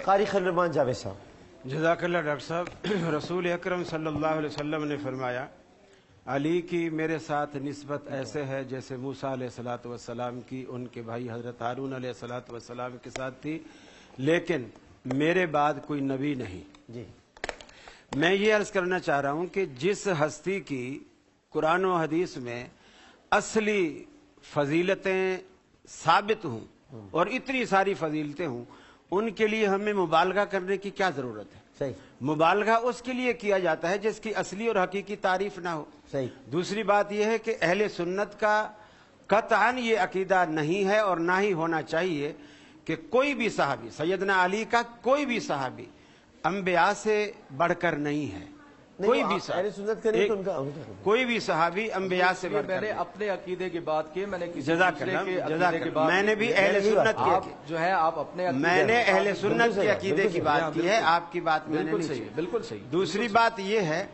قاری خلیل الرحمان جاوید صاحب۔ جزاک اللہ ڈاکٹر صاحب۔ رسول اکرم صلی اللہ علیہ وسلم نے فرمایا علی کی میرے ساتھ نسبت ایسے ہے جیسے موسیٰ علیہ الصلوۃ والسلام کی ان کے بھائی حضرت ہارون علیہ الصلوۃ والسلام کے ساتھ تھی، لیکن میرے بعد کوئی نبی نہیں۔ جی میں یہ عرض کرنا چاہ رہا ہوں کہ جس ہستی کی قرآن و حدیث میں اصلی فضیلتیں ثابت ہوں اور اتنی ساری فضیلتیں ہوں، ان کے لیے ہمیں مبالغہ کرنے کی کیا ضرورت ہے؟ صحیح۔ مبالغہ اس کے لیے کیا جاتا ہے جس کی اصلی اور حقیقی تعریف نہ ہو۔ صحیح۔ دوسری بات یہ ہے کہ اہل سنت کا قطعاً یہ عقیدہ نہیں ہے اور نہ ہی ہونا چاہیے کہ کوئی بھی صحابی، سیدنا علی کا کوئی بھی صحابی انبیاء سے بڑھ کر نہیں ہے۔ کوئی بھی اہل سنت کے نہیں تو ان کا کوئی بھی صحابی انبیاء سے بڑھ کر میں نے اپنے عقیدے کی بات کی، میں نے کسی جزاک دوسرے کے اللہ، عقیدے کی بات میں نے بھی اہل سنت آپ جو ہے آپ اپنے میں نے اہل سنت کے عقیدے کی بات کی ہے، آپ کی بات میں نے بالکل نہیں صحیح، کی۔ بالکل صحیح۔ دوسری بات یہ ہے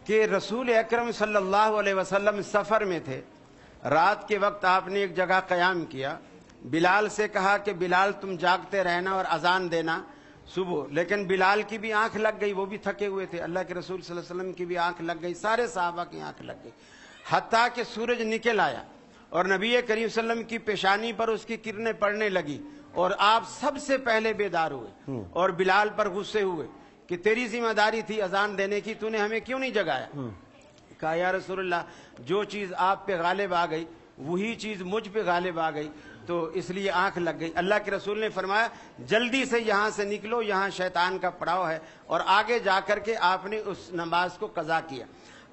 کہ رسول اکرم صلی اللہ علیہ وسلم سفر میں تھے، رات کے وقت آپ نے ایک جگہ قیام کیا، بلال سے کہا کہ بلال تم جاگتے رہنا اور اذان دینا صبح، لیکن بلال کی بھی آنکھ لگ گئی، وہ بھی تھکے ہوئے تھے، اللہ کے رسول صلی اللہ علیہ وسلم کی بھی آنکھ لگ گئی، سارے صحابہ کی آنکھ لگ گئی، حتیٰ کہ سورج نکل آیا اور نبی کریم صلی اللہ علیہ وسلم کی پیشانی پر اس کی کرنیں پڑنے لگی اور آپ سب سے پہلے بیدار ہوئے اور بلال پر غصے ہوئے کہ تیری ذمہ داری تھی اذان دینے کی، تو نے ہمیں کیوں نہیں جگایا؟ کہا یا رسول اللہ جو چیز آپ پہ غالب آ گئی وہی چیز مجھ پہ غالب آ گئی، تو اس لیے آنکھ لگ گئی۔ اللہ کے رسول نے فرمایا جلدی سے یہاں سے نکلو، یہاں شیطان کا پڑاؤ ہے، اور آگے جا کر کے آپ نے اس نماز کو قضا کیا۔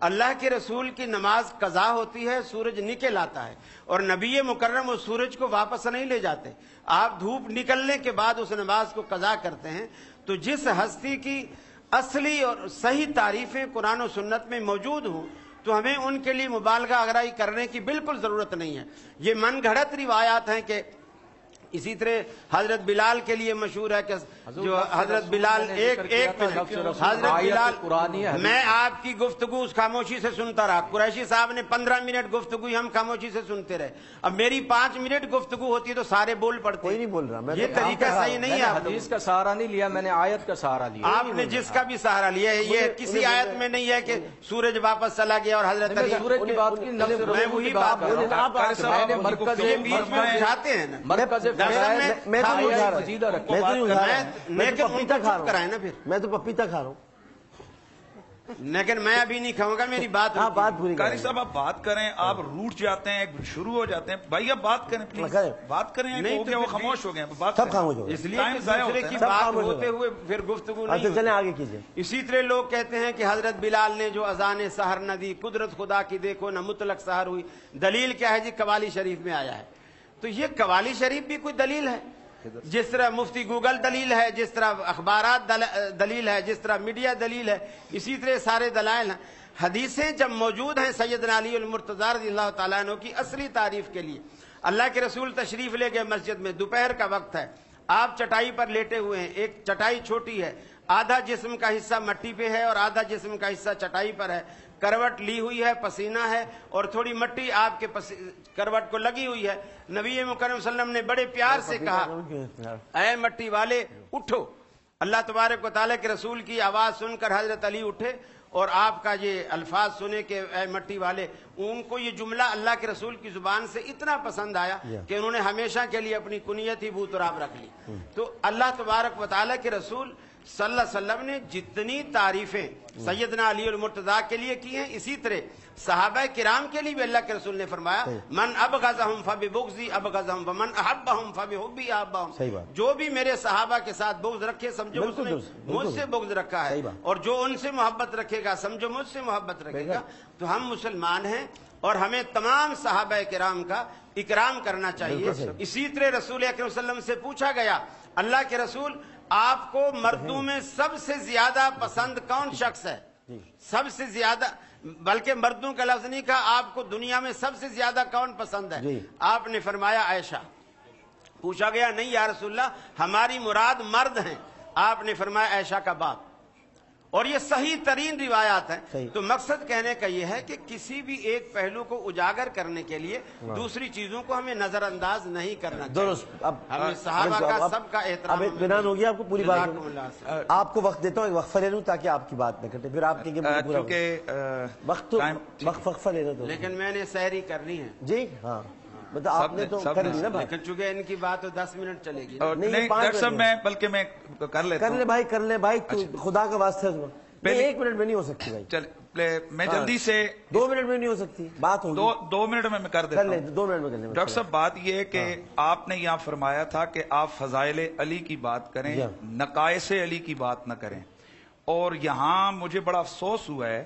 اللہ کے رسول کی نماز قضا ہوتی ہے، سورج نکل آتا ہے، اور نبی مکرم اس سورج کو واپس نہیں لے جاتے، آپ دھوپ نکلنے کے بعد اس نماز کو قضا کرتے ہیں۔ تو جس ہستی کی اصلی اور صحیح تعریفیں قرآن و سنت میں موجود ہوں تو ہمیں ان کے لیے مبالغہ آرائی کرنے کی بالکل ضرورت نہیں ہے۔ یہ من گھڑت روایات ہیں کہ اسی طرح حضرت بلال کے لیے مشہور ہے کہ جو حضرت بلال حضرت بلال، میں آپ کی گفتگو خاموشی سے سنتا رہا، قریشی صاحب نے 15 منٹ گفتگو ہم خاموشی سے سنتے رہے، اب میری 5 منٹ گفتگو ہوتی تو سارے بول پڑتے۔ کوئی نہیں بول رہا، یہ طریقہ صحیح نہیں ہے۔ حدیث کا سہارا نہیں لیا، میں نے آیت کا سہارا لیا۔ آپ نے جس کا بھی سہارا لیا ہے، یہ کسی آیت میں نہیں ہے کہ سورج واپس چلا گیا اور حضرت علی، سورج کی بات کی، میں وہی بات کر رہا ہوں۔ یہ بیچ میں اٹھاتے ہیں نا، میں تو پپیتا کھا رہا ہوں، لیکن میں ابھی نہیں کھاؤں گا، میری بات بات پوری قاری صاحب آپ بات کریں، آپ روٹ جاتے ہیں، شروع ہو جاتے ہیں، بھائی آپ بات کریں پلیز، بات کریں، نہیں ہو گیا وہ خاموش ہو گئے، بات سب خاموش ہو گئے، اس لیے کہ دوسرے کی بات ہوتے ہوئے پھر گفتگو نہیں۔ چلیں آگے کیجئے۔ اسی طرح لوگ کہتے ہیں کہ حضرت بلال نے جو اذان سحر نہ دی، قدرت خدا کی دیکھو نہ مطلق سحر ہوئی، دلیل کیا ہے؟ جی قوالی شریف میں آیا ہے۔ تو یہ قوالی شریف بھی کوئی دلیل ہے؟ جس طرح مفتی گوگل دلیل ہے، جس طرح اخبارات دلیل ہے، جس طرح میڈیا دلیل ہے، اسی طرح سارے دلائل ہیں۔ حدیثیں جب موجود ہیں سیدنا علی المرتضی رضی اللہ تعالیٰ عنہ کی اصلی تعریف کے لیے، اللہ کے رسول تشریف لے گئے مسجد میں، دوپہر کا وقت ہے، آپ چٹائی پر لیٹے ہوئے ہیں، ایک چٹائی چھوٹی ہے، آدھا جسم کا حصہ مٹی پہ ہے اور آدھا جسم کا حصہ چٹائی پر ہے، کروٹ لی ہوئی ہے، پسینہ ہے اور تھوڑی مٹی آپ کے کروٹ کو لگی ہوئی ہے۔ نبی مکرم صلی اللہ علیہ وسلم نے بڑے پیار سے کہا اے مٹی والے اٹھو۔ اللہ تبارک و تعالیٰ کے رسول کی آواز سن کر حضرت علی اٹھے اور آپ کا یہ الفاظ سنے کہ اے مٹی والے، ان کو یہ جملہ اللہ کے رسول کی زبان سے اتنا پسند آیا کہ انہوں نے ہمیشہ کے لیے اپنی کنیت ہی بو تراب رکھ لی۔ تو اللہ تبارک و تعالیٰ کے رسول صلی اللہ علیہ وسلم نے جتنی تعریفیں سیدنا علی المرتضیٰ کے لیے کی ہیں، اسی طرح صحابہ کرام کے لیے بھی اللہ کے رسول نے فرمایا من ابغضہم فببغضی ابغضہم ومن احبہم فبحبی احبہم، جو بھی میرے صحابہ کے ساتھ بغض رکھے سمجھو اس نے مجھ سے بغض رکھا ہے، اور جو ان سے محبت رکھے گا سمجھو مجھ سے محبت رکھے گا۔ تو ہم مسلمان ہیں اور ہمیں تمام صحابہ کرام کا اکرام کرنا چاہیے۔ اسی طرح رسول اکرم صلی اللہ علیہ وسلم سے پوچھا گیا اللہ کے رسول آپ کو مردوں میں سب سے زیادہ پسند کون شخص ہے؟ سب سے زیادہ، بلکہ مردوں کا لفظ نہیں کہا، آپ کو دنیا میں سب سے زیادہ کون پسند ہے؟ آپ نے فرمایا عائشہ۔ پوچھا گیا نہیں یا رسول اللہ ہماری مراد مرد ہیں، آپ نے فرمایا عائشہ کا باپ۔ اور یہ صحیح ترین روایات ہیں. صحیح. تو مقصد کہنے کا یہ ہے کہ کسی بھی ایک پہلو کو اجاگر کرنے کے لیے دوسری چیزوں کو ہمیں نظر انداز نہیں کرنا چاہیے. درست. اب ہمیں صحابہ کا سب کا احترام. اب اطمینان ہو گیا آپ کو پوری بات. جزاکم اللہ خیر. آپ کو وقت دیتا ہوں، ایک وقفہ لے لوں تاکہ آپ کی بات نہ کٹے، پھر آپ کہیں گے مجھے پورا کیونکہ وقت تو وقفہ لینا تو. لیکن میں نے سحری کرنی ہے. جی ہاں، مطلب آپ نے تو کر لی نا بات. لیکن چونکہ ان کی بات تو 10 منٹ چلے گی. نہیں، ڈاکٹر صاحب میں بلکہ میں کر لیتا کر ہوں. لے بھائی، کر لے بھائی، تو خدا کا واسطہ ہے. پہلے- 1 منٹ میں نہیں ہو سکتی بھائی. چل میں جلدی سے 2 منٹ میں نہیں ہو سکتی بات. ہوگی 2 منٹ میں کر دیتا کر لیں، ہوں. 2 منٹ میں کر لیں. ڈاکٹر صاحب بات یہ ہے کہ آپ نے یہاں فرمایا تھا کہ آپ فضائل علی کی بات کریں، جی. نقائص علی کی بات نہ کریں. اور یہاں مجھے بڑا افسوس ہوا ہے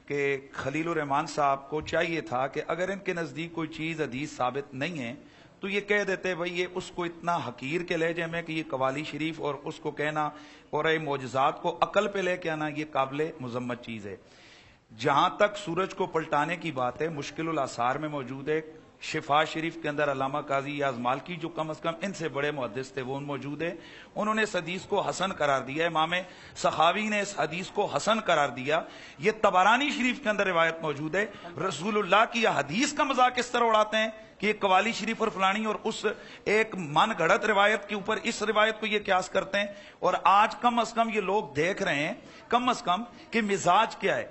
کہ خلیل الرحمان صاحب کو چاہیے تھا کہ اگر ان کے نزدیک کوئی چیز حدیث ثابت نہیں ہے تو یہ کہہ دیتے بھائی یہ اس کو اتنا حقیر کے لہجے میں کہ یہ قوالی شریف اور اس کو کہنا اور یہ معجزات کو عقل پہ لے کے آنا یہ قابل مذمت چیز ہے. جہاں تک سورج کو پلٹانے کی بات ہے، مشکل الاثار میں موجود ہے. شفا شریف کے اندر علامہ قاضی یاز مالکی جو کم از کم ان سے بڑے محدث تھے وہ موجود ہے. انہوں نے اس حدیث کو حسن قرار دیا. امام سخاوی نے اس حدیث کو حسن قرار دیا. یہ طبرانی شریف کے اندر روایت موجود ہے. رسول اللہ کی یہ حدیث کا مذاق اس طرح اڑاتے ہیں کہ یہ قوالی شریف اور فلانی اور اس ایک من گھڑت روایت کے اوپر اس روایت کو یہ قیاس کرتے ہیں. اور آج کم از کم یہ لوگ دیکھ رہے ہیں کم از کم کہ مزاج کیا ہے.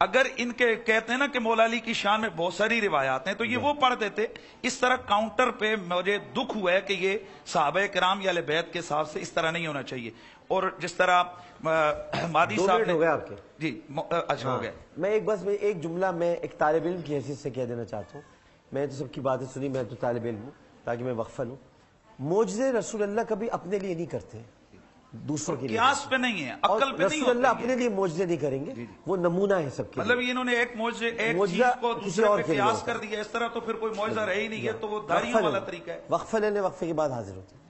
اگر ان کے کہتے ہیں نا کہ مولا علی کی شان میں بہت ساری روایات ہیں تو یہ وہ پڑھ دیتے. اس طرح کاؤنٹر پہ مجھے دکھ ہوا ہے کہ یہ صحابہ کرام یا اہل بیت کے حساب سے اس طرح نہیں ہونا چاہیے. اور جس طرح مادی 2 صاحب منٹ ہو گئے آپ کے. جی اچھا ہو گیا. میں ایک جملہ میں ایک طالب علم کی حیثیت سے کہہ دینا چاہتا ہوں. میں تو سب کی باتیں سنی، میں تو طالب علم ہوں تاکہ میں وقفہ لوں. معجزے رسول اللہ کبھی اپنے لیے نہیں کرتے، دوسروں کے لیے. قیاس پہ نہیں ہے، عقل پہ نہیں رسول اللہ ہوتے اپنے لیے معجزے نہیں کریں گے، وہ نمونہ ہے سب کے لیے. مطلب انہوں نے ایک چیز کو کسی دوسرے اور پہ کے لیے قیاس ہوتا کر دیا. اس طرح تو پھر کوئی معجزہ رہ ہی نہیں ہے. تو وہ داریوں والا طریقہ ہے. وقفہ لینے، وقفے کے بعد حاضر ہوتے ہیں.